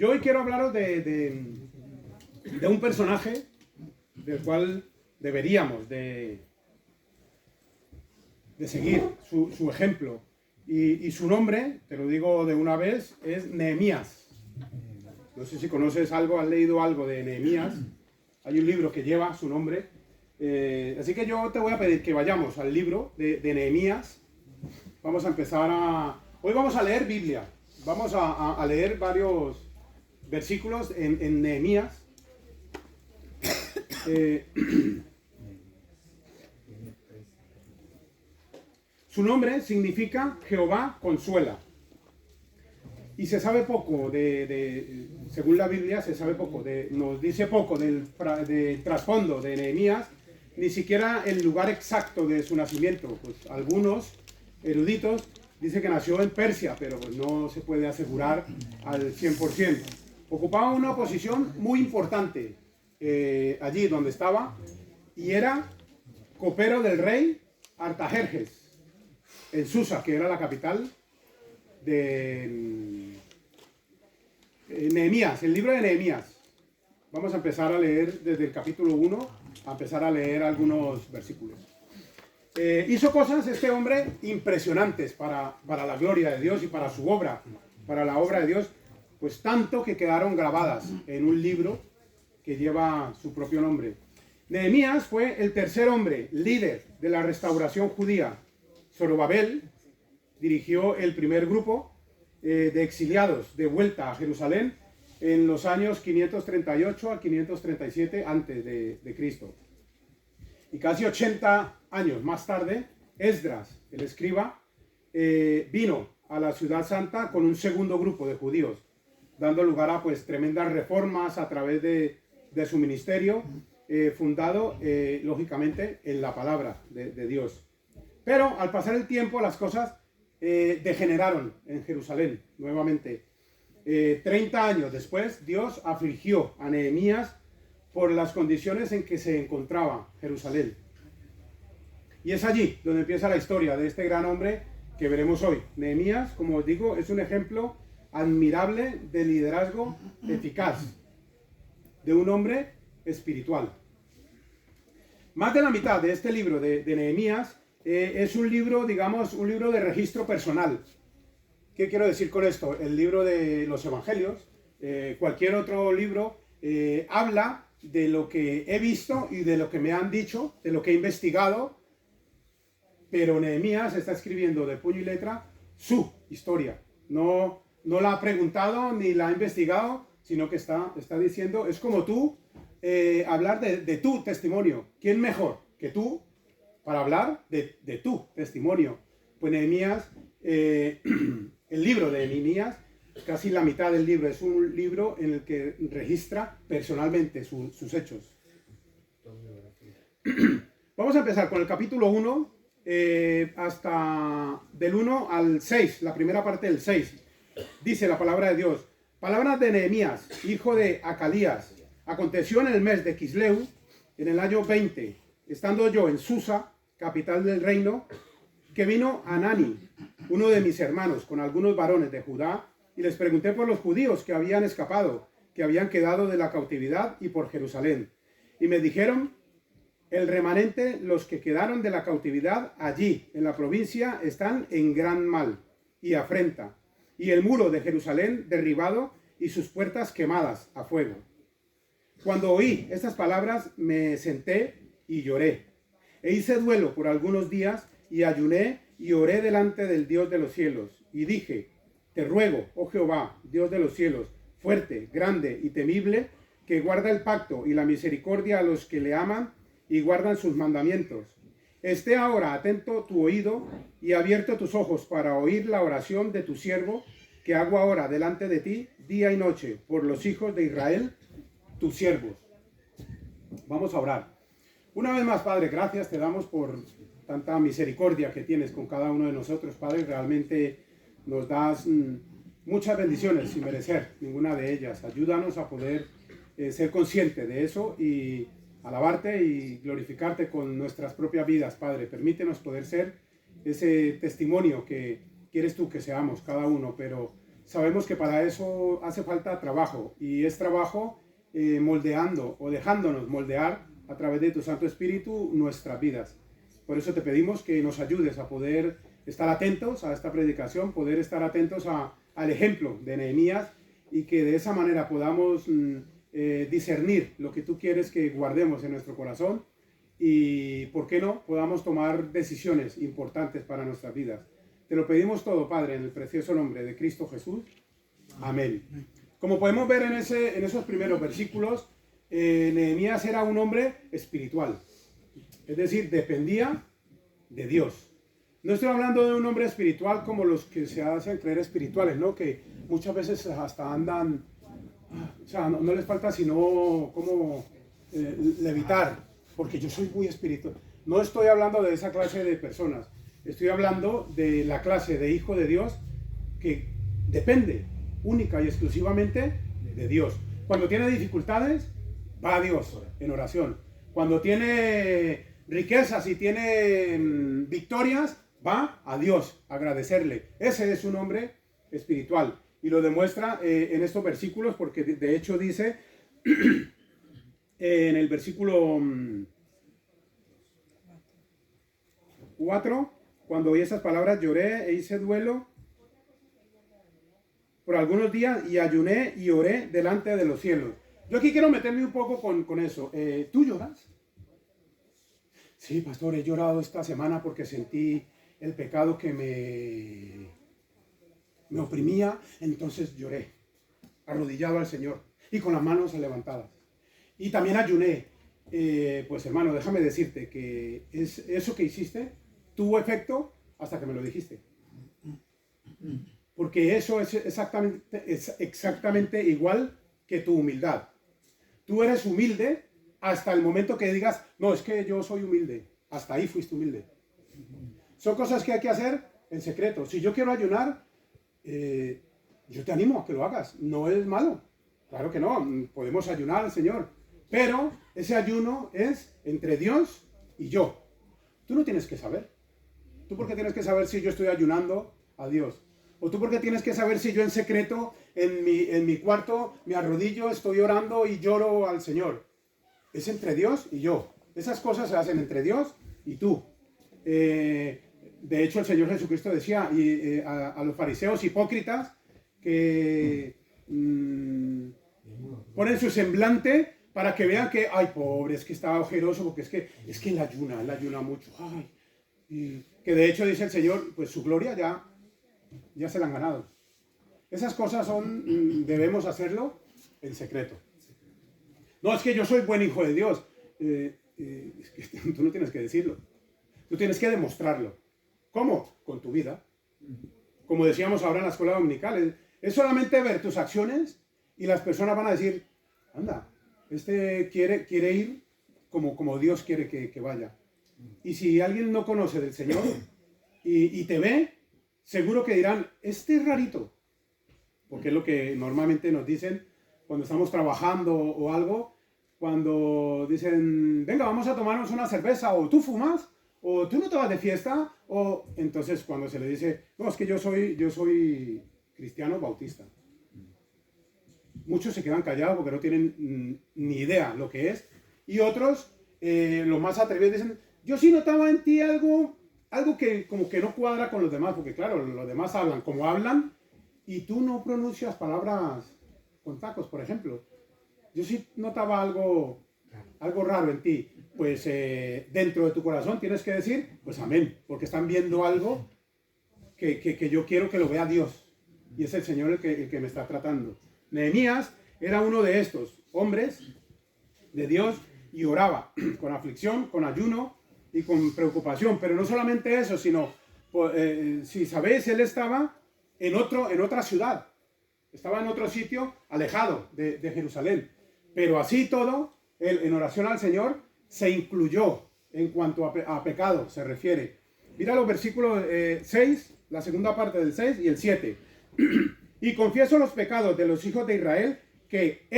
Yo hoy quiero hablaros de un personaje del cual deberíamos de seguir su ejemplo. Y su nombre, te lo digo de una vez, es Nehemías. No sé si conoces algo, has leído algo de Nehemías. Hay un libro que lleva su nombre. Así que yo te voy a pedir que vayamos al libro de Nehemías. Vamos a empezar Hoy vamos a leer Biblia. Vamos a leer varios versículos en Nehemías. Su nombre significa Jehová consuela. Y se sabe poco según la Biblia, se sabe poco, nos dice poco del trasfondo de Nehemías, ni siquiera el lugar exacto de su nacimiento. Pues algunos eruditos dicen que nació en Persia, pero pues no se puede asegurar al 100%. Ocupaba una posición muy importante allí donde estaba, y era copero del rey Artajerjes, en Susa, que era la capital de Nehemías, el libro de Nehemías. Vamos a empezar a leer desde el capítulo 1, a empezar a leer algunos versículos. Hizo cosas este hombre impresionantes para la gloria de Dios y para su obra, para la obra de Dios, pues tanto que quedaron grabadas en un libro que lleva su propio nombre. Nehemías fue el tercer hombre líder de la restauración judía. Zorobabel dirigió el primer grupo de exiliados de vuelta a Jerusalén en los años 538 a 537 antes de Cristo. Y casi 80 años más tarde, Esdras, el escriba, vino a la ciudad santa con un segundo grupo de judíos, dando lugar a pues tremendas reformas a través de su ministerio, fundado lógicamente en la palabra de Dios. Pero al pasar el tiempo las cosas degeneraron en Jerusalén nuevamente. 30 años después, Dios afligió a Nehemías por las condiciones en que se encontraba Jerusalén. Y es allí donde empieza la historia de este gran hombre que veremos hoy. Nehemías, como os digo, es un ejemplo admirable de liderazgo eficaz, de un hombre espiritual. Más de la mitad de este libro de Nehemías es un libro, digamos, un libro de registro personal. ¿Qué quiero decir con esto? El libro de los Evangelios, cualquier otro libro, habla de lo que he visto y de lo que me han dicho, de lo que he investigado, pero Nehemías está escribiendo de puño y letra su historia. No la ha preguntado ni la ha investigado, sino que está diciendo, es como tú hablar de tu testimonio. ¿Quién mejor que tú para hablar de tu testimonio? Pues Nehemías, el libro de Nehemías, casi la mitad del libro es un libro en el que registra personalmente sus hechos. Vamos a empezar con el capítulo 1, hasta del 1 al 6, la primera parte del 6. Dice la palabra de Dios: palabras de Nehemías, hijo de Acalías. Aconteció en el mes de Quisleu, en el año 20, estando yo en Susa, capital del reino, que vino Anani, uno de mis hermanos, con algunos varones de Judá, y les pregunté por los judíos que habían escapado, que habían quedado de la cautividad, y por Jerusalén. Y me dijeron: el remanente, los que quedaron de la cautividad allí, en la provincia, están en gran mal y afrenta, y el muro de Jerusalén derribado y sus puertas quemadas a fuego. Cuando oí estas palabras, me senté y lloré, e hice duelo por algunos días, y ayuné y oré delante del Dios de los cielos, y dije: te ruego, oh Jehová, Dios de los cielos, fuerte, grande y temible, que guarda el pacto y la misericordia a los que le aman y guardan sus mandamientos. Esté ahora atento tu oído y abierto tus ojos para oír la oración de tu siervo, que hago ahora delante de ti día y noche por los hijos de Israel, tus siervos. Vamos a orar. Una vez más, Padre, gracias te damos por tanta misericordia que tienes con cada uno de nosotros, Padre. Realmente nos das muchas bendiciones sin merecer ninguna de ellas. Ayúdanos a poder ser conscientes de eso y alabarte y glorificarte con nuestras propias vidas, Padre. Permítenos poder ser ese testimonio que quieres tú que seamos cada uno, pero sabemos que para eso hace falta trabajo, y es trabajo moldeando o dejándonos moldear a través de tu Santo Espíritu nuestras vidas. Por eso te pedimos que nos ayudes a poder estar atentos a esta predicación, poder estar atentos al ejemplo de Nehemías, y que de esa manera podamos discernir lo que tú quieres que guardemos en nuestro corazón, y, ¿por qué no?, podamos tomar decisiones importantes para nuestras vidas. Te lo pedimos todo, Padre, en el precioso nombre de Cristo Jesús. Amén. Como podemos ver en esos primeros versículos, Nehemías era un hombre espiritual. Es decir, dependía de Dios. No estoy hablando de un hombre espiritual como los que se hacen creer espirituales, ¿no? Que muchas veces hasta andan, o sea, no les falta sino como levitar, porque yo soy muy espiritual. No estoy hablando de esa clase de personas. Estoy hablando de la clase de hijo de Dios que depende única y exclusivamente de Dios. Cuando tiene dificultades, va a Dios en oración. Cuando tiene riquezas y tiene victorias, va a Dios a agradecerle. Ese es un hombre espiritual, y lo demuestra en estos versículos, porque de hecho dice en el versículo 4, cuando oí esas palabras lloré e hice duelo por algunos días, y ayuné y oré delante de los cielos. Yo aquí quiero meterme un poco con eso. ¿Tú lloras? Sí, pastor, he llorado esta semana porque sentí el pecado que me oprimía, entonces lloré, arrodillado al Señor y con las manos levantadas. Y también ayuné. Pues hermano, déjame decirte que eso que hiciste tuvo efecto hasta que me lo dijiste. Porque eso es exactamente igual que tu humildad. Tú eres humilde hasta el momento que digas, no, es que yo soy humilde. Hasta ahí fuiste humilde. Son cosas que hay que hacer en secreto. Si yo quiero ayunar, yo te animo a que lo hagas. No es malo. Claro que no. Podemos ayunar al Señor. Pero ese ayuno es entre Dios y yo. Tú no tienes que saber. ¿Tú por qué tienes que saber si yo estoy ayunando a Dios? ¿O tú por qué tienes que saber si yo en secreto, en mi cuarto, me arrodillo, estoy orando y lloro al Señor? Es entre Dios y yo. Esas cosas se hacen entre Dios y tú. De hecho, el Señor Jesucristo decía a los fariseos hipócritas que ponen su semblante para que vean que, ay, pobre, es que está ojeroso, porque es que él ayuna mucho. Ay, y que de hecho dice el Señor, pues su gloria ya se la han ganado. Esas cosas debemos hacerlo en secreto. No, es que yo soy buen hijo de Dios. Es que tú no tienes que decirlo. Tú tienes que demostrarlo. ¿Cómo? Con tu vida. Como decíamos ahora en la escuela dominical, es solamente ver tus acciones y las personas van a decir, anda, este quiere ir como Dios quiere que vaya. Y si alguien no conoce del Señor y te ve, seguro que dirán, este es rarito. Porque es lo que normalmente nos dicen cuando estamos trabajando o algo, cuando dicen, venga, vamos a tomarnos una cerveza, o tú fumas, o tú no te vas de fiesta, o entonces cuando se le dice, no, es que yo soy cristiano bautista. Muchos se quedan callados porque no tienen ni idea lo que es, y otros, los más atrevidos, dicen, yo sí notaba en ti algo que como que no cuadra con los demás, porque claro, los demás hablan como hablan, y tú no pronuncias palabras con tacos, por ejemplo. Yo sí notaba algo raro en ti. Pues dentro de tu corazón tienes que decir, pues amén, porque están viendo algo que yo quiero que lo vea Dios. Y es el Señor el que me está tratando. Nehemías era uno de estos hombres de Dios y oraba con aflicción, con ayuno y con preocupación. Pero no solamente eso, sino, si sabéis, él estaba en otra ciudad. Estaba en otro sitio alejado de Jerusalén. Pero así todo, él en oración al Señor se incluyó en cuanto a pecado se refiere. Mira los versículos 6, la segunda parte del 6 y el 7. Y confieso los pecados de los hijos de Israel que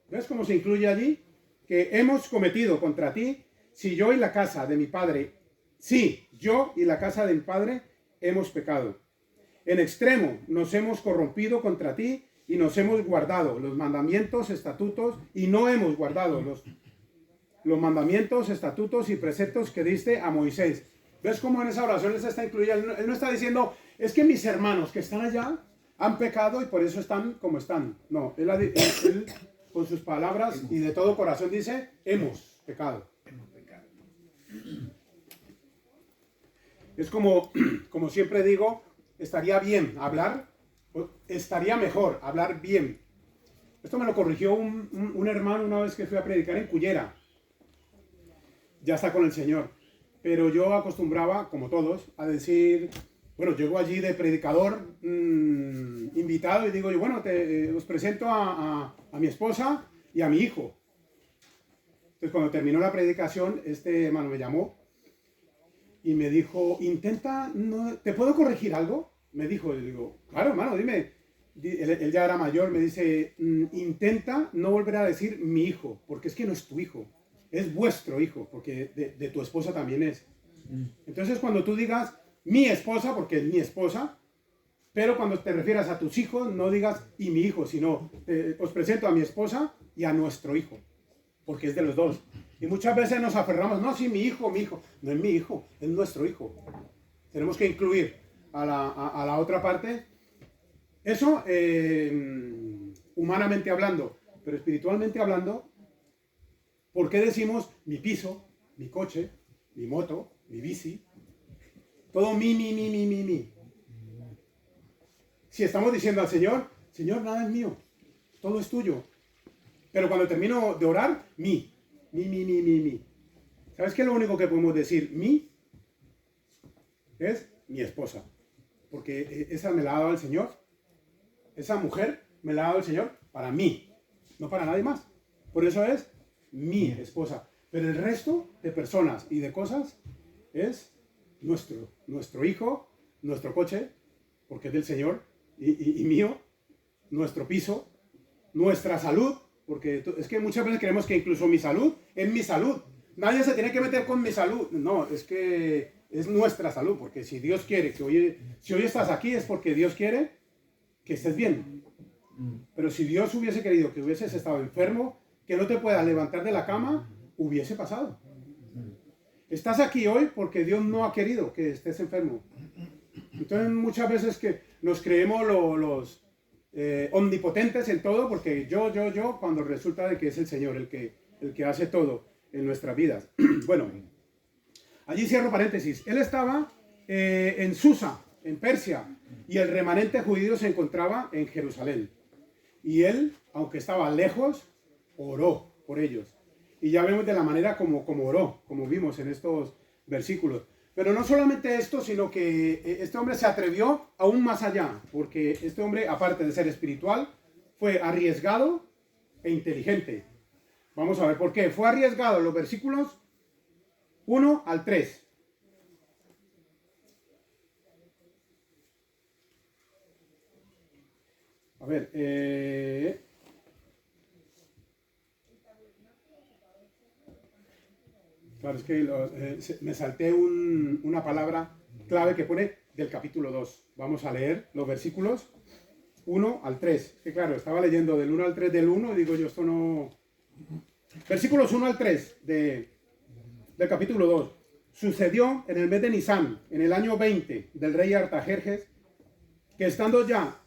¿ves cómo se incluye allí? Que hemos cometido contra ti, si yo y la casa de mi padre hemos pecado. En extremo nos hemos corrompido contra ti y nos hemos guardado los mandamientos, estatutos, y no hemos guardado los mandamientos, estatutos y preceptos que diste a Moisés. ¿Ves cómo en esa oración él se está incluyendo? Él no está diciendo, es que mis hermanos que están allá han pecado y por eso están como están. No, él con sus palabras y de todo corazón dice, hemos pecado. Es como siempre digo, estaría bien hablar, estaría mejor hablar bien. Esto me lo corrigió un hermano una vez que fui a predicar en Cullera. Ya está con el Señor. Pero yo acostumbraba, como todos, a decir, bueno, llego allí de predicador invitado y digo, yo, bueno, os presento a mi esposa y a mi hijo. Entonces, cuando terminó la predicación, este hermano me llamó y me dijo, ¿te puedo corregir algo? Me dijo, y le digo, claro, hermano, dime. Él ya era mayor, me dice, intenta no volver a decir mi hijo, porque es que no es tu hijo, es vuestro hijo, porque de tu esposa también es. Entonces, cuando tú digas mi esposa, porque es mi esposa, pero cuando te refieras a tus hijos, no digas y mi hijo, sino os presento a mi esposa y a nuestro hijo, porque es de los dos. Y muchas veces nos aferramos, no, sí, mi hijo, no es mi hijo, es nuestro hijo. Tenemos que incluir a la otra parte. Eso, humanamente hablando, pero espiritualmente hablando, ¿por qué decimos mi piso, mi coche, mi moto, mi bici? Todo mi. Si estamos diciendo al Señor, Señor, nada es mío, todo es tuyo. Pero cuando termino de orar, mi. ¿Sabes qué? Lo único que podemos decir, mi, es mi esposa. Porque esa me la ha dado el Señor. Esa mujer me la ha dado el Señor para mí, no para nadie más. Por eso es mi esposa. Pero el resto de personas y de cosas es nuestro hijo, nuestro coche, porque es del Señor, y mío, nuestro piso, nuestra salud, porque es que muchas veces creemos que incluso mi salud es mi salud. Nadie se tiene que meter con mi salud. No, es que es nuestra salud, porque si Dios quiere si hoy estás aquí es porque Dios quiere que estés bien. Pero si Dios hubiese querido que hubieses estado enfermo, que no te puedas levantar de la cama, hubiese pasado. Estás aquí hoy porque Dios no ha querido que estés enfermo. Entonces muchas veces que nos creemos los omnipotentes en todo, porque yo, cuando resulta de que es el Señor el que hace todo en nuestras vidas. Bueno, allí cierro paréntesis. Él estaba en Susa, en Persia, y el remanente judío se encontraba en Jerusalén. Y él, aunque estaba lejos, oró por ellos. Y ya vemos de la manera como oró, como vimos en estos versículos. Pero no solamente esto, sino que este hombre se atrevió aún más allá, porque este hombre, aparte de ser espiritual, fue arriesgado e inteligente. Vamos a ver por qué. Fue arriesgado en los versículos 1 al 3. A ver, claro, es que me salté una palabra clave que pone del capítulo 2. Vamos a leer los versículos 1 al 3. Que claro, estaba leyendo del 1 al 3 del 1 y digo yo, esto no... Versículos 1 al 3 del capítulo 2. Sucedió en el mes de Nisán, en el año 20 del rey Artajerjes, que estando ya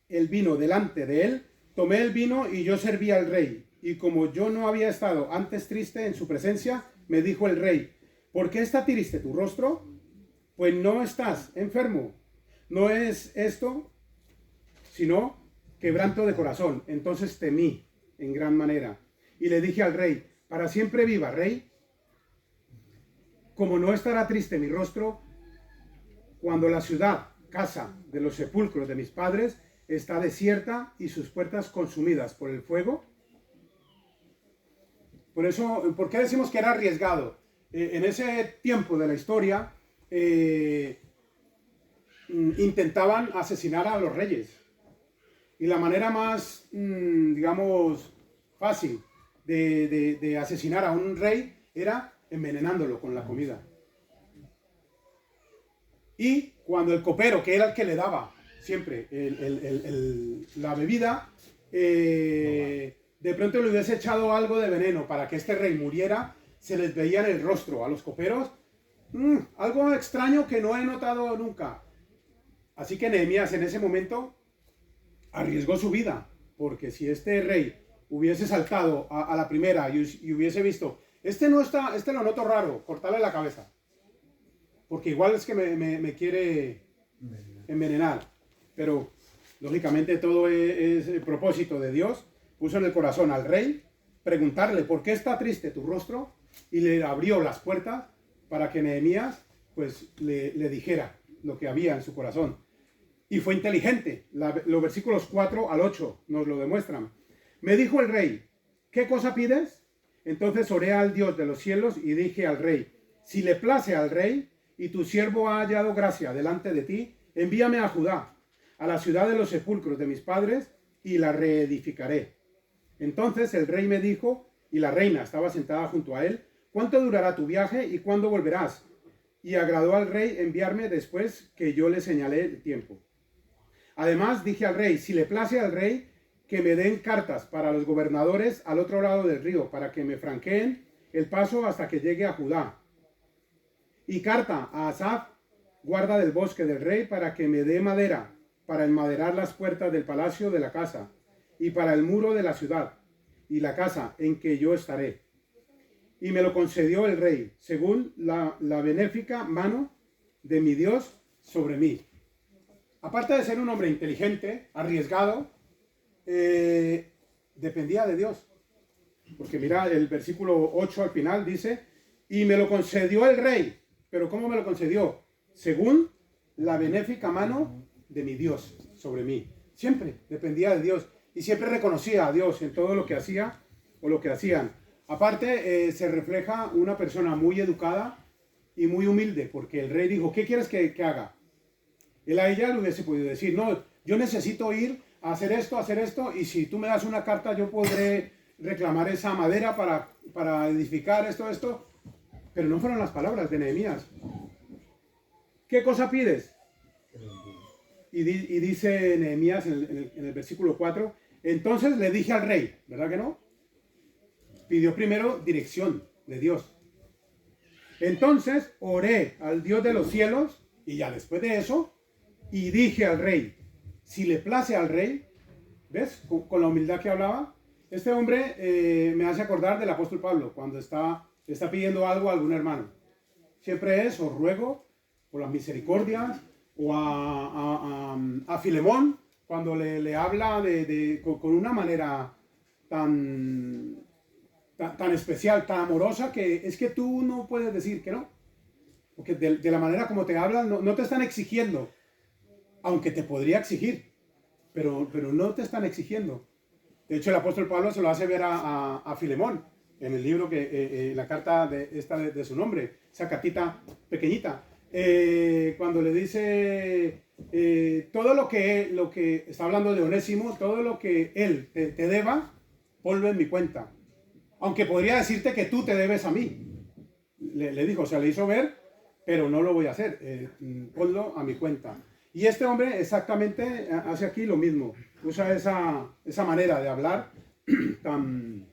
el vino delante de él, tomé el vino y yo serví al rey. Y como yo no había estado antes triste en su presencia, me dijo el rey, ¿por qué está triste tu rostro? Pues no estás enfermo. No es esto, sino quebranto de corazón. Entonces temí en gran manera. Y le dije al rey, para siempre viva, rey. Como no estará triste mi rostro, cuando la ciudad, casa de los sepulcros de mis padres, está desierta y sus puertas consumidas por el fuego. Por eso, ¿por qué decimos que era arriesgado? En ese tiempo de la historia, intentaban asesinar a los reyes. Y la manera más, digamos, fácil de asesinar a un rey era envenenándolo con la comida. Y cuando el copero, que era el que le daba siempre. La bebida, de pronto le hubiese echado algo de veneno para que este rey muriera, se les veía en el rostro a los coperos. Algo extraño que no he notado nunca. Así que Nehemías en ese momento arriesgó su vida, porque si este rey hubiese saltado a la primera y hubiese visto, este no está, este lo noto raro, cortarle la cabeza, porque igual es que me quiere envenenar. Pero lógicamente todo es el propósito de Dios. Puso en el corazón al rey preguntarle por qué está triste tu rostro, y le abrió las puertas para que Nehemías pues le dijera lo que había en su corazón. Y fue inteligente. Los versículos 4 al 8 nos lo demuestran. Me dijo el rey, ¿qué cosa pides? Entonces oré al Dios de los cielos y dije al rey, si le place al rey y tu siervo ha hallado gracia delante de ti, envíame a Judá, a la ciudad de los sepulcros de mis padres, y la reedificaré. Entonces el rey me dijo, y la reina estaba sentada junto a él, ¿cuánto durará tu viaje y cuándo volverás? Y agradó al rey enviarme después que yo le señalé el tiempo. Además dije al rey, si le place al rey, que me den cartas para los gobernadores al otro lado del río, para que me franqueen el paso hasta que llegue a Judá. Y carta a Asaf, guarda del bosque del rey, para que me dé madera para enmaderar las puertas del palacio de la casa, y para el muro de la ciudad, y la casa en que yo estaré. Y me lo concedió el rey, según la benéfica mano de mi Dios sobre mí. Aparte de ser un hombre inteligente, arriesgado, dependía de Dios. Porque mira, el versículo 8 al final dice, y me lo concedió el rey. ¿Pero cómo me lo concedió? Según la benéfica mano de mi Dios sobre mí. Siempre dependía de Dios. Y siempre reconocía a Dios en todo lo que hacía o lo que hacían. Aparte, se refleja una persona muy educada y muy humilde, porque el rey dijo, ¿qué quieres que haga? Él a ella le hubiese podido decir, no, yo necesito ir a hacer esto, y si tú me das una carta, yo podré reclamar esa madera para edificar esto. Pero no fueron las palabras de Nehemías. ¿Qué cosa pides? Y dice Nehemías en el versículo 4, entonces le dije al rey, ¿verdad que no? Pidió primero dirección de Dios. Entonces oré al Dios de los cielos, y ya después de eso, y dije al rey, si le place al rey, ¿ves? Con la humildad que hablaba, este hombre me hace acordar del apóstol Pablo, cuando está pidiendo algo a algún hermano. Siempre es, os ruego, por las misericordias, o a Filemón, cuando le habla con una manera tan especial, tan amorosa, que es que tú no puedes decir que no. Porque de la manera como te hablan, no te están exigiendo, aunque te podría exigir, pero no te están exigiendo. De hecho, el apóstol Pablo se lo hace ver a Filemón, en el libro, la carta de su nombre, esa cartita pequeñita, cuando le dice todo lo que está hablando de Onésimo, todo lo que él te deba, ponlo en mi cuenta. Aunque podría decirte que tú te debes a mí. Le dijo, o sea, le hizo ver, pero no lo voy a hacer. Ponlo a mi cuenta. Y este hombre exactamente hace aquí lo mismo. Usa esa manera de hablar tan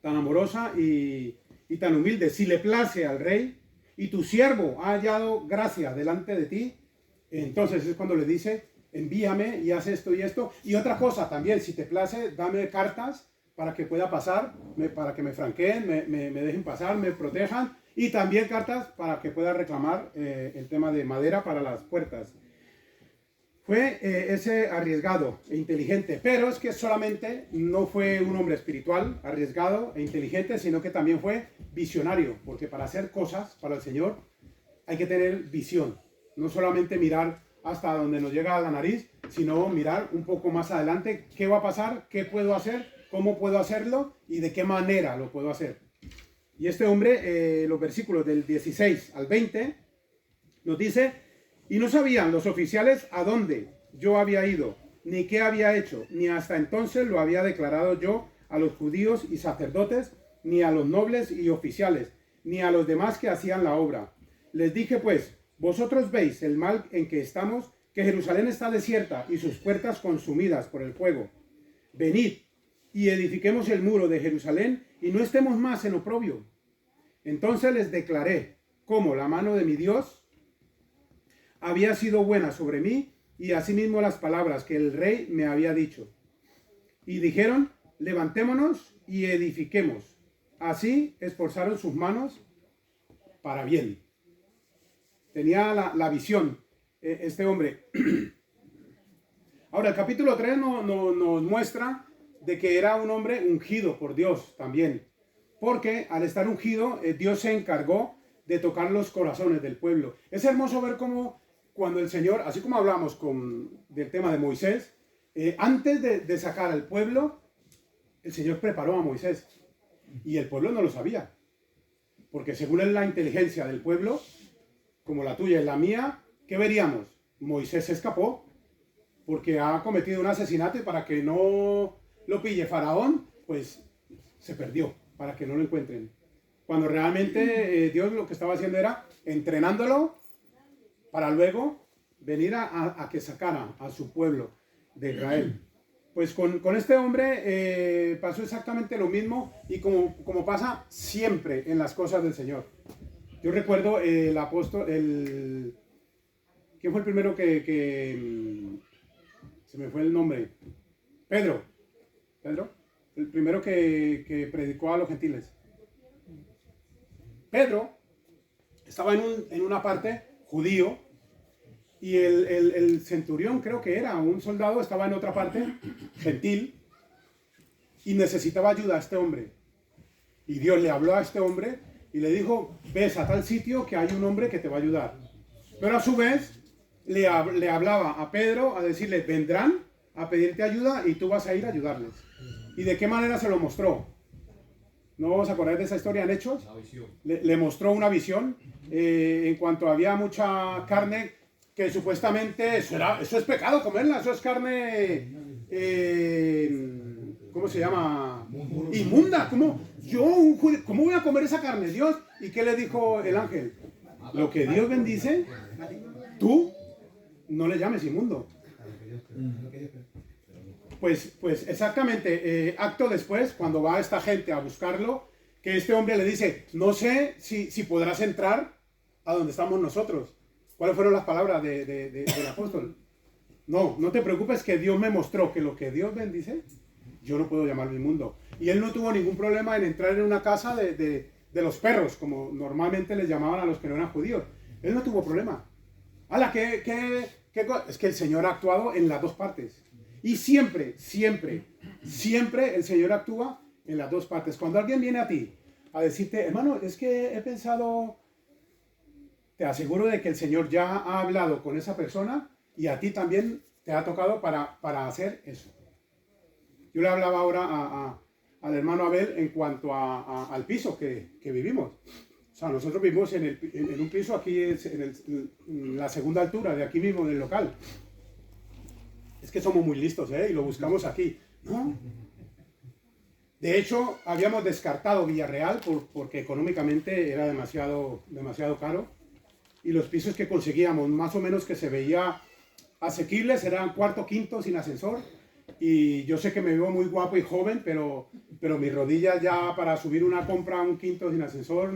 amorosa y tan humilde. Si le place al rey y tu siervo ha hallado gracia delante de ti, entonces es cuando le dice, envíame y haz esto y esto. Y otra cosa también, si te place, dame cartas para que pueda pasar, para que me franqueen, me dejen pasar, me protejan, y también cartas para que pueda reclamar el tema de madera para las puertas. Fue ese arriesgado e inteligente, pero es que solamente no fue un hombre espiritual, arriesgado e inteligente, sino que también fue visionario, porque para hacer cosas para el Señor hay que tener visión, no solamente mirar hasta donde nos llega a la nariz, sino mirar un poco más adelante qué va a pasar, qué puedo hacer, cómo puedo hacerlo y de qué manera lo puedo hacer. Y este hombre, los versículos del 16 al 20, nos dice, y no sabían los oficiales a dónde yo había ido, ni qué había hecho, ni hasta entonces lo había declarado yo a los judíos y sacerdotes, ni a los nobles y oficiales, ni a los demás que hacían la obra. Les dije pues, vosotros veis el mal en que estamos que Jerusalén está desierta y sus puertas consumidas por el fuego. Venid y edifiquemos el muro de Jerusalén y no estemos más en oprobio. Entonces les declaré cómo la mano de mi Dios había sido buena sobre mí y asimismo las palabras que el rey me había dicho. Y dijeron, levantémonos y edifiquemos. Así esforzaron sus manos para bien. Tenía la visión este hombre. Ahora, el capítulo 3 nos muestra de que era un hombre ungido por Dios también. Porque al estar ungido, Dios se encargó de tocar los corazones del pueblo. Es hermoso ver cómo cuando el Señor, así como hablamos del tema de Moisés, antes de sacar al pueblo, el Señor preparó a Moisés. Y el pueblo no lo sabía. Porque según la inteligencia del pueblo, como la tuya y la mía, ¿qué veríamos? Moisés se escapó porque ha cometido un asesinato y para que no lo pille Faraón, pues se perdió, para que no lo encuentren. Cuando realmente Dios lo que estaba haciendo era entrenándolo para luego venir a que sacara a su pueblo de Israel. Pues con este hombre pasó exactamente lo mismo y como pasa siempre en las cosas del Señor. Yo recuerdo el apóstol, ¿quién fue el primero se me fue el nombre? Pedro, el primero que predicó a los gentiles. Pedro estaba en una parte judío y el centurión, creo que era un soldado, estaba en otra parte gentil y necesitaba ayuda a este hombre. Y Dios le habló a este hombre y le dijo, ves a tal sitio que hay un hombre que te va a ayudar. Pero a su vez le hablaba a Pedro a decirle, vendrán a pedirte ayuda y tú vas a ir a ayudarles. ¿Y de qué manera se lo mostró? ¿No vamos a acordar de esa historia en Hechos? Le mostró una visión en cuanto había mucha carne que supuestamente eso es pecado comerla, eso es carne, ¿cómo se llama? Inmunda. ¿Cómo voy a comer esa carne, Dios? ¿Y qué le dijo el ángel? Lo que Dios bendice, tú no le llames inmundo. Pues exactamente, acto después, cuando va esta gente a buscarlo, que este hombre le dice, no sé si podrás entrar a donde estamos nosotros. ¿Cuáles fueron las palabras del apóstol? No te preocupes, que Dios me mostró que lo que Dios bendice, yo no puedo llamarlo inmundo. Y él no tuvo ningún problema en entrar en una casa de los perros, como normalmente les llamaban a los que no eran judíos. Él no tuvo problema. ¡Hala! Es que el Señor ha actuado en las dos partes. Y siempre el Señor actúa en las dos partes. Cuando alguien viene a ti a decirte, hermano, es que he pensado, te aseguro de que el Señor ya ha hablado con esa persona y a ti también te ha tocado para hacer eso. Yo le hablaba ahora al hermano Abel en cuanto al piso que vivimos. O sea, nosotros vivimos en un piso aquí, en la segunda altura de aquí mismo, del local. Es que somos muy listos, y lo buscamos aquí. No. De hecho, habíamos descartado Villarreal porque económicamente era demasiado caro. Y los pisos que conseguíamos, más o menos que se veía asequibles, eran cuarto, quinto, sin ascensor. Y yo sé que me veo muy guapo y joven, pero mis rodillas ya para subir una compra, un quinto sin ascensor,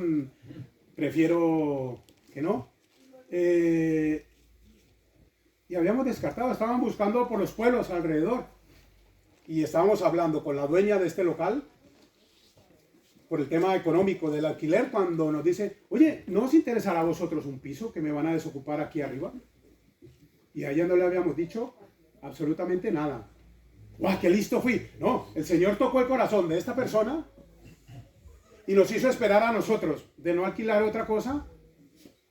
prefiero que no. Y habíamos descartado, estaban buscando por los pueblos alrededor. Y estábamos hablando con la dueña de este local por el tema económico del alquiler, cuando nos dice, oye, ¿no os interesará a vosotros un piso que me van a desocupar aquí arriba? Y a ella no le habíamos dicho absolutamente nada. ¡Guau, qué listo fui! No, el Señor tocó el corazón de esta persona y nos hizo esperar a nosotros de no alquilar otra cosa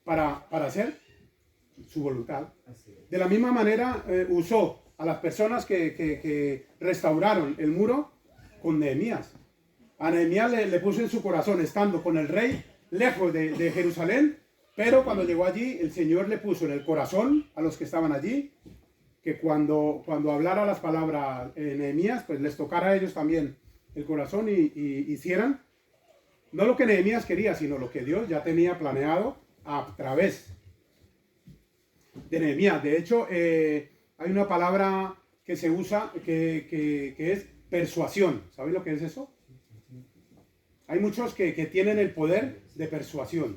para hacer su voluntad. De la misma manera usó a las personas que restauraron el muro con Nehemías. A Nehemías le puso en su corazón, estando con el rey lejos de Jerusalén, pero cuando llegó allí, el Señor le puso en el corazón a los que estaban allí, que cuando hablara las palabras Nehemías, pues les tocara a ellos también el corazón y hicieran no lo que Nehemías quería, sino lo que Dios ya tenía planeado a través de Nehemías. De hecho, hay una palabra que se usa que es persuasión. ¿Sabéis lo que es eso? Hay muchos que tienen el poder de persuasión,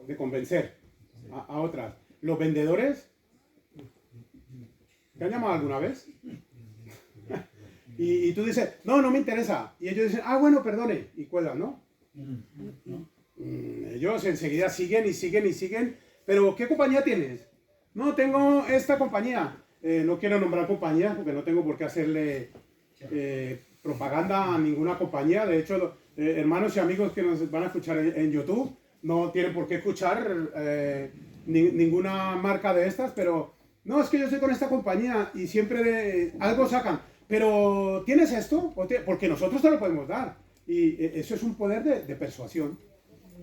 de convencer a otras. Los vendedores, ¿te han llamado alguna vez? y tú dices, no, no me interesa. Y ellos dicen, ah, bueno, perdone. Y cuelgan, ¿no? Ellos enseguida siguen y siguen y siguen. Pero, ¿qué compañía tienes? No, tengo esta compañía. No quiero nombrar compañías porque no tengo por qué hacerle propaganda a ninguna compañía. De hecho, hermanos y amigos que nos van a escuchar en YouTube, no tienen por qué escuchar ninguna marca de estas, pero no, es que yo estoy con esta compañía y siempre algo sacan. Pero, ¿tienes esto? Porque nosotros te lo podemos dar. Y eso es un poder de persuasión.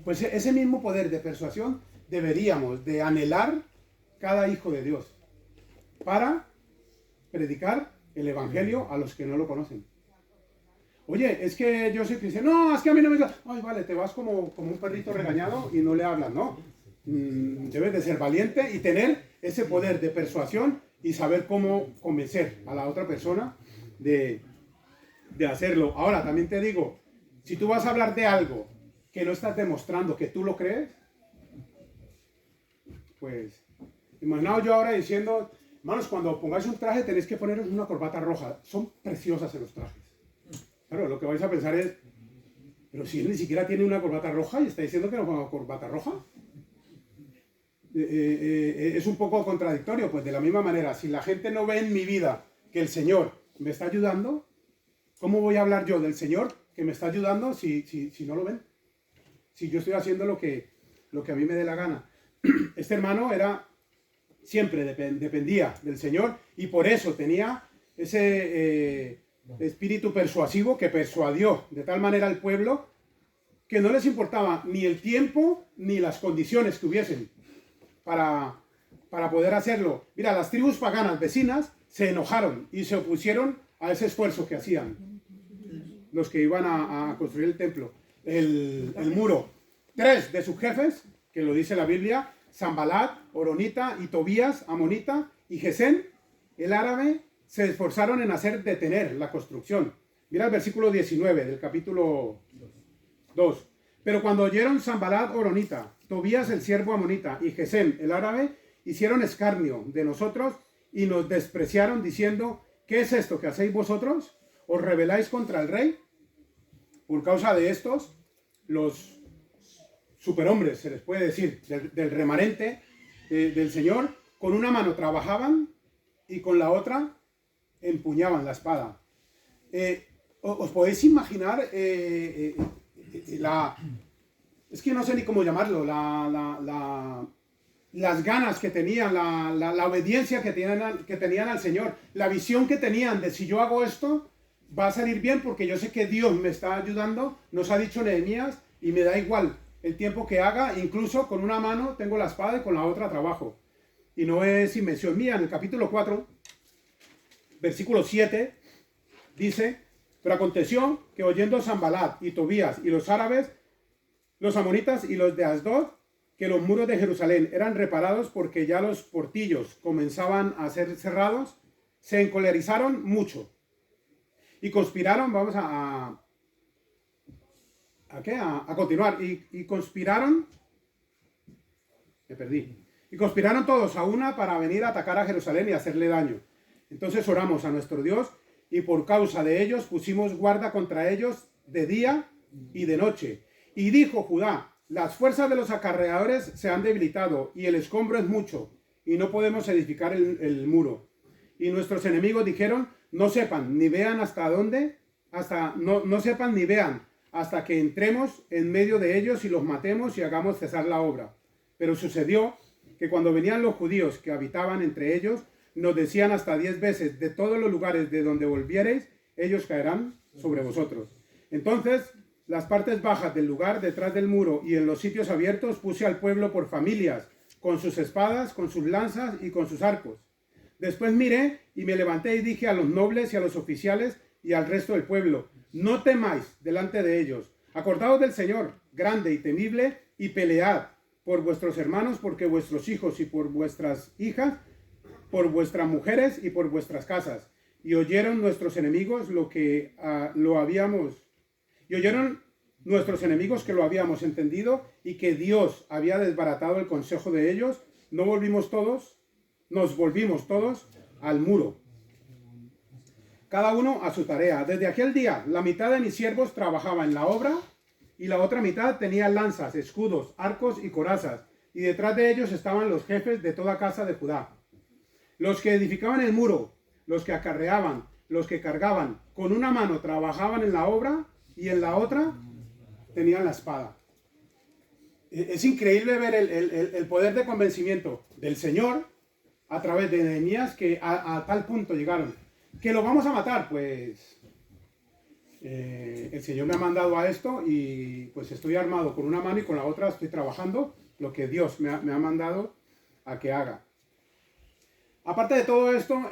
Pues ese mismo poder de persuasión deberíamos de anhelar cada hijo de Dios para predicar el evangelio a los que no lo conocen. Oye, es que yo soy cristiano. No, es que a mí no me gusta. Ay, vale, te vas como un perrito regañado y no le hablas, ¿no? Debes de ser valiente y tener ese poder de persuasión y saber cómo convencer a la otra persona de hacerlo. Ahora, también te digo, si tú vas a hablar de algo que no estás demostrando que tú lo crees, pues, imaginaos yo ahora diciendo, hermanos, cuando pongáis un traje tenéis que poneros una corbata roja. Son preciosas en los trajes. Claro, lo que vais a pensar es, pero si él ni siquiera tiene una corbata roja y está diciendo que no ponga corbata roja. Es un poco contradictorio, pues de la misma manera, si la gente no ve en mi vida que el Señor me está ayudando, ¿cómo voy a hablar yo del Señor que me está ayudando si no lo ven? Si yo estoy haciendo lo que a mí me dé la gana. Este hermano siempre dependía del Señor y por eso tenía ese espíritu persuasivo que persuadió de tal manera al pueblo que no les importaba ni el tiempo ni las condiciones que hubiesen para poder hacerlo. Mira, las tribus paganas vecinas se enojaron y se opusieron a ese esfuerzo que hacían los que iban a construir el templo, el muro. 3 de sus jefes, que lo dice la Biblia, Sanbalat, Horonita y Tobías, Amonita y Gesén, el árabe, se esforzaron en hacer detener la construcción. Mira el versículo 19 del capítulo 2. Pero cuando oyeron Sanbalat, Horonita, Tobías el siervo amonita y Gesén el árabe, hicieron escarnio de nosotros y nos despreciaron diciendo, ¿qué es esto que hacéis vosotros? ¿Os rebeláis contra el rey? Por causa de estos, los superhombres, se les puede decir, del remanente del Señor, con una mano trabajaban y con la otra empuñaban la espada. ¿Os podéis imaginar es que no sé ni cómo llamarlo, las ganas que tenían, la obediencia que tenían al Señor, la visión que tenían de si yo hago esto, va a salir bien porque yo sé que Dios me está ayudando, nos ha dicho Nehemías, y me da igual el tiempo que haga, incluso con una mano tengo la espada y con la otra trabajo. Y no es invención mía. En el capítulo 4, versículo 7, dice, pero aconteció que oyendo Sanbalat y Tobías y los árabes, los amonitas y los de Asdod, que los muros de Jerusalén eran reparados porque ya los portillos comenzaban a ser cerrados, se encolerizaron mucho y conspiraron, vamos a continuar, y conspiraron, me perdí, y conspiraron todos a una para venir a atacar a Jerusalén y hacerle daño. Entonces oramos a nuestro Dios y por causa de ellos pusimos guarda contra ellos de día y de noche. Y dijo Judá, las fuerzas de los acarreadores se han debilitado y el escombro es mucho y no podemos edificar el muro. Y nuestros enemigos dijeron, no sepan ni vean hasta dónde, no sepan ni vean hasta que entremos en medio de ellos y los matemos y hagamos cesar la obra. Pero sucedió que cuando venían los judíos que habitaban entre ellos, nos decían hasta 10 veces, de todos los lugares de donde volviereis, ellos caerán sobre vosotros. Entonces, las partes bajas del lugar, detrás del muro y en los sitios abiertos, puse al pueblo por familias, con sus espadas, con sus lanzas y con sus arcos. Después miré y me levanté y dije a los nobles y a los oficiales y al resto del pueblo, no temáis delante de ellos, acordaos del Señor, grande y temible, y pelead, por vuestros hermanos, porque vuestros hijos y por vuestras hijas, por vuestras mujeres y por vuestras casas. Y oyeron nuestros enemigos nuestros enemigos que lo habíamos entendido y que Dios había desbaratado el consejo de ellos. Nos volvimos todos al muro, cada uno a su tarea. Desde aquel día, la mitad de mis siervos trabajaba en la obra y la otra mitad tenía lanzas, escudos, arcos y corazas. Y detrás de ellos estaban los jefes de toda casa de Judá. Los que edificaban el muro, los que acarreaban, los que cargaban, con una mano trabajaban en la obra y en la otra tenían la espada. Es increíble ver el poder de convencimiento del Señor a través de Nehemías, que a tal punto llegaron. ¿Que lo vamos a matar? Pues el Señor me ha mandado a esto y pues estoy armado con una mano y con la otra estoy trabajando lo que Dios me ha mandado a que haga. Aparte de todo esto,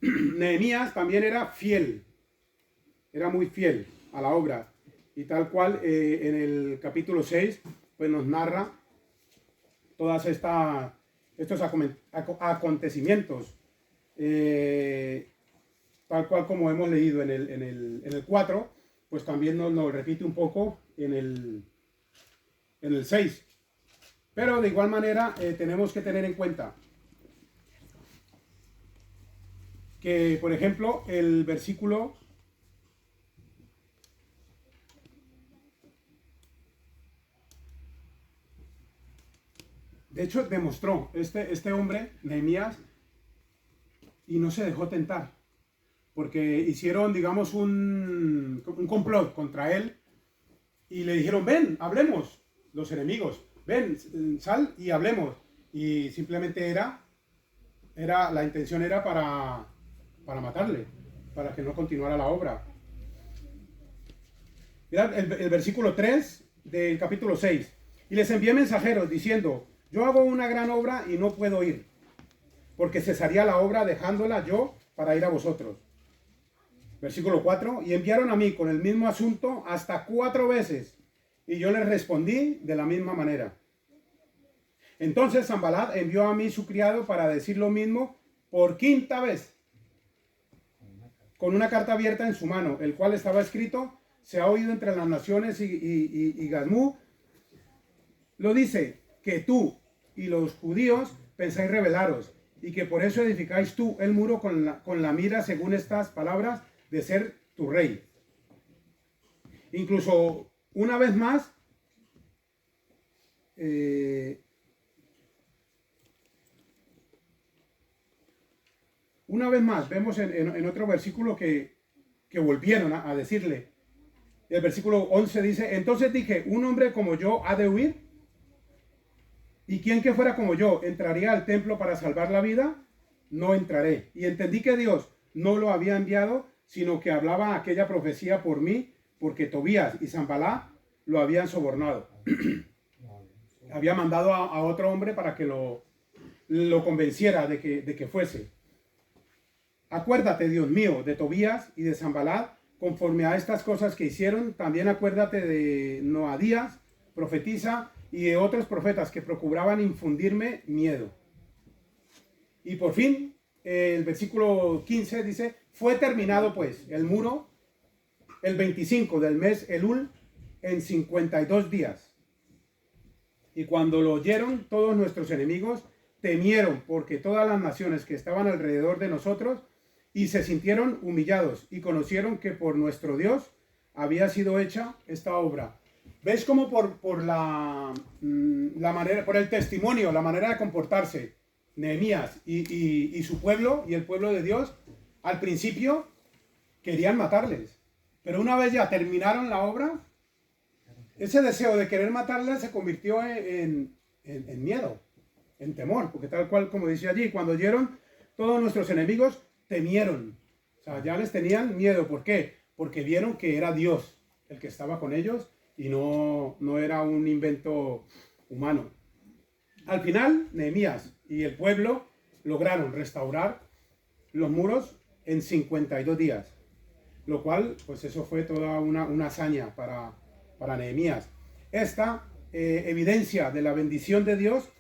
Nehemías también era fiel, era muy fiel a la obra. Y tal cual en el capítulo 6 pues nos narra todas estos acontecimientos. Tal cual como hemos leído en el 4, pues también nos lo repite un poco en el 6. Pero de igual manera tenemos que tener en cuenta que, por ejemplo, el versículo de hecho demostró este hombre, Nehemías, y no se dejó tentar, porque hicieron, digamos, un complot contra él y le dijeron, ven, hablemos, los enemigos, ven, sal y hablemos. Y simplemente la intención era para matarle, para que no continuara la obra. Mirad el versículo 3 del capítulo 6. Y les envié mensajeros diciendo, yo hago una gran obra y no puedo ir, porque cesaría la obra dejándola yo para ir a vosotros. Versículo 4. Y enviaron a mí con el mismo asunto hasta 4 veces, y yo les respondí de la misma manera. Entonces Sanballat envió a mí su criado para decir lo mismo por 5ª vez, con una carta abierta en su mano, el cual estaba escrito, se ha oído entre las naciones y Gasmú lo dice, que tú y los judíos pensáis rebelaros, y que por eso edificáis tú el muro con la mira, según estas palabras, de ser tu rey. Incluso una vez más, vemos en otro versículo que volvieron a decirle. El versículo 11 dice, entonces dije, ¿un hombre como yo ha de huir? ¿Y quién que fuera como yo entraría al templo para salvar la vida? No entraré. Y entendí que Dios no lo había enviado, sino que hablaba aquella profecía por mí, porque Tobías y Sanballat lo habían sobornado. Había mandado a otro hombre para que lo convenciera de que fuese. Acuérdate, Dios mío, de Tobías y de Sanballat, conforme a estas cosas que hicieron. También acuérdate de Noadías, profetiza, y de otros profetas que procuraban infundirme miedo. Y por fin, el versículo 15 dice, fue terminado pues el muro el 25 del mes Elul en 52 días. Y cuando lo oyeron todos nuestros enemigos, temieron porque todas las naciones que estaban alrededor de nosotros, y se sintieron humillados y conocieron que por nuestro Dios había sido hecha esta obra. ¿Ves cómo por la manera, por el testimonio, la manera de comportarse, Nehemías y su pueblo y el pueblo de Dios, al principio querían matarles, pero una vez ya terminaron la obra, ese deseo de querer matarles se convirtió en miedo, en temor, porque tal cual como dice allí, cuando oyeron todos nuestros enemigos, temieron, o sea, ya les tenían miedo. ¿Por qué? Porque vieron que era Dios el que estaba con ellos y no era un invento humano. Al final, Nehemías y el pueblo lograron restaurar los muros en 52 días, lo cual, pues eso fue toda una hazaña para Nehemías. Esta evidencia de la bendición de Dios,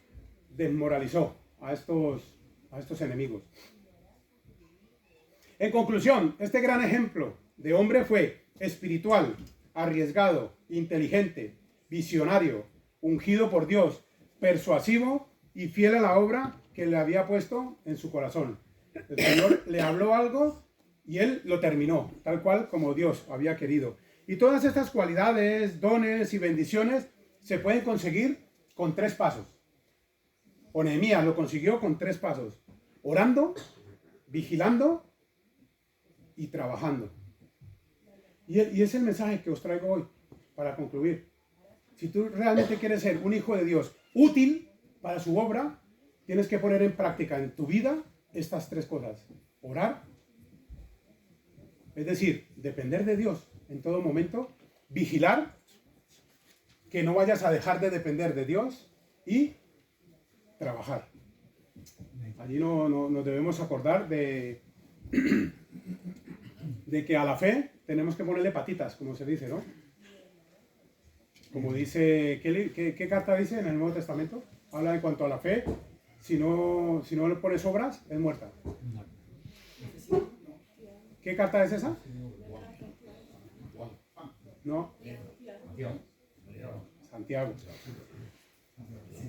desmoralizó a estos enemigos. En conclusión, este gran ejemplo de hombre fue espiritual, arriesgado, inteligente, visionario, ungido por Dios, persuasivo y fiel a la obra que le había puesto en su corazón. El Señor le habló algo y él lo terminó, tal cual como Dios había querido. Y todas estas cualidades, dones y bendiciones se pueden conseguir con 3 pasos. O Nehemías lo consiguió con 3 pasos: orando, vigilando y trabajando. Y es el mensaje que os traigo hoy para concluir. Si tú realmente quieres ser un hijo de Dios útil para su obra, tienes que poner en práctica en tu vida estas 3 cosas: orar, es decir, depender de Dios en todo momento; vigilar, que no vayas a dejar de depender de Dios; y trabajar. Allí nos debemos acordar de que a la fe tenemos que ponerle patitas, como se dice, ¿no? Como dice, ¿qué carta dice en el Nuevo Testamento? Habla en cuanto a la fe: si no le pones obras, es muerta. ¿Qué carta es esa? No. Santiago.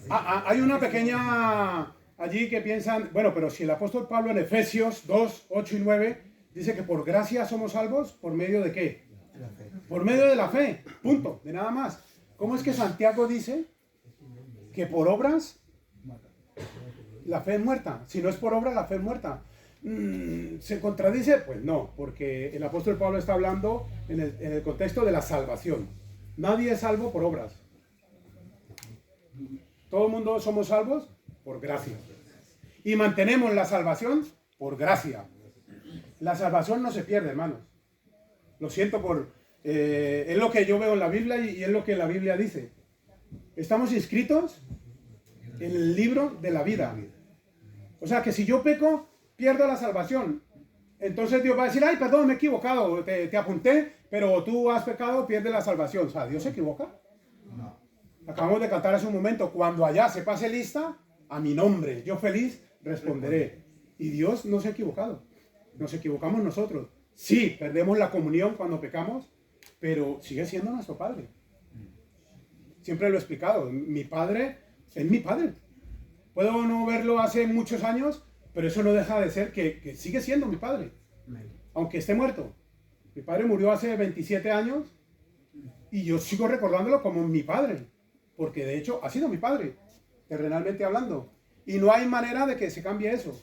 Hay una pequeña allí que piensan, bueno, pero si el apóstol Pablo en Efesios 2, 8 y 9 dice que por gracia somos salvos, ¿por medio de qué? Por medio de la fe, punto, de nada más. ¿Cómo es que Santiago dice que por obras la fe es muerta? Si no es por obra, la fe es muerta. ¿Se contradice? Pues no, porque el apóstol Pablo está hablando en el contexto de la salvación. Nadie es salvo por obras. Todo el mundo somos salvos por gracia. Y mantenemos la salvación por gracia. La salvación no se pierde, hermanos. Lo siento es lo que yo veo en la Biblia y es lo que la Biblia dice. Estamos inscritos en el libro de la vida. O sea que si yo peco, pierdo la salvación. Entonces Dios va a decir: ay, perdón, me he equivocado, te apunté, pero tú has pecado, pierdes la salvación. O sea, ¿Dios se equivoca? No. Acabamos de cantar hace un momento: cuando allá se pase lista, a mi nombre, yo feliz responderé. Y Dios no se ha equivocado. Nos equivocamos nosotros. Sí, perdemos la comunión cuando pecamos, pero sigue siendo nuestro Padre. Siempre lo he explicado. Mi Padre es mi Padre. Puedo no verlo hace muchos años, pero eso no deja de ser que sigue siendo mi Padre. Aunque esté muerto. Mi Padre murió hace 27 años y yo sigo recordándolo como mi Padre. Porque de hecho ha sido mi Padre, terrenalmente hablando. Y no hay manera de que se cambie eso.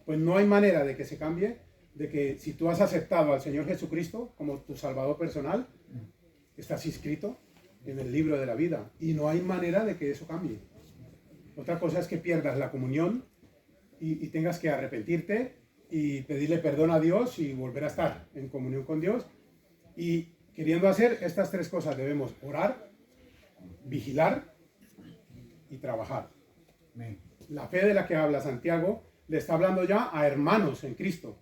Pues no hay manera de que se cambie, de que si tú has aceptado al Señor Jesucristo como tu Salvador personal, estás inscrito en el libro de la vida. Y no hay manera de que eso cambie. Otra cosa es que pierdas la comunión y tengas que arrepentirte y pedirle perdón a Dios y volver a estar en comunión con Dios. Y queriendo hacer estas 3 cosas debemos orar, vigilar y trabajar. La fe de la que habla Santiago le está hablando ya a hermanos en Cristo,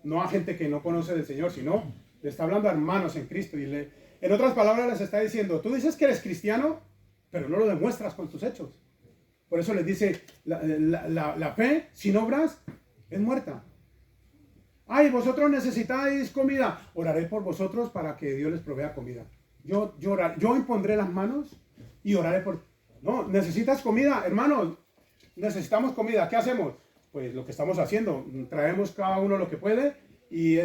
no a gente que no conoce del Señor, sino le está hablando a hermanos en Cristo. Y en otras palabras les está diciendo: tú dices que eres cristiano, pero no lo demuestras con tus hechos. Por eso les dice, la fe sin obras es muerta. Ay, vosotros necesitáis comida, oraré por vosotros para que Dios les provea comida. Yo impondré las manos y oraré por... No, necesitas comida, hermanos, necesitamos comida. ¿Qué hacemos? Pues lo que estamos haciendo, traemos cada uno lo que puede y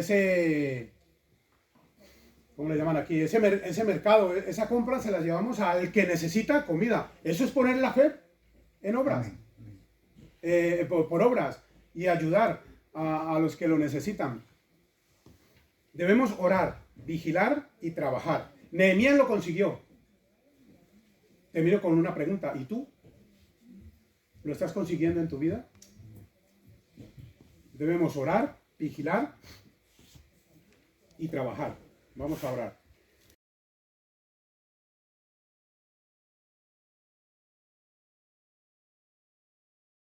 ¿cómo le llaman aquí? Ese mercado, esa compra se la llevamos al que necesita comida. Eso es poner la fe en obras, por obras, y ayudar a los que lo necesitan. Debemos orar, vigilar y trabajar. Nehemías lo consiguió. Te miro con una pregunta: ¿y tú? ¿Lo estás consiguiendo en tu vida? Debemos orar, vigilar y trabajar. Vamos a orar.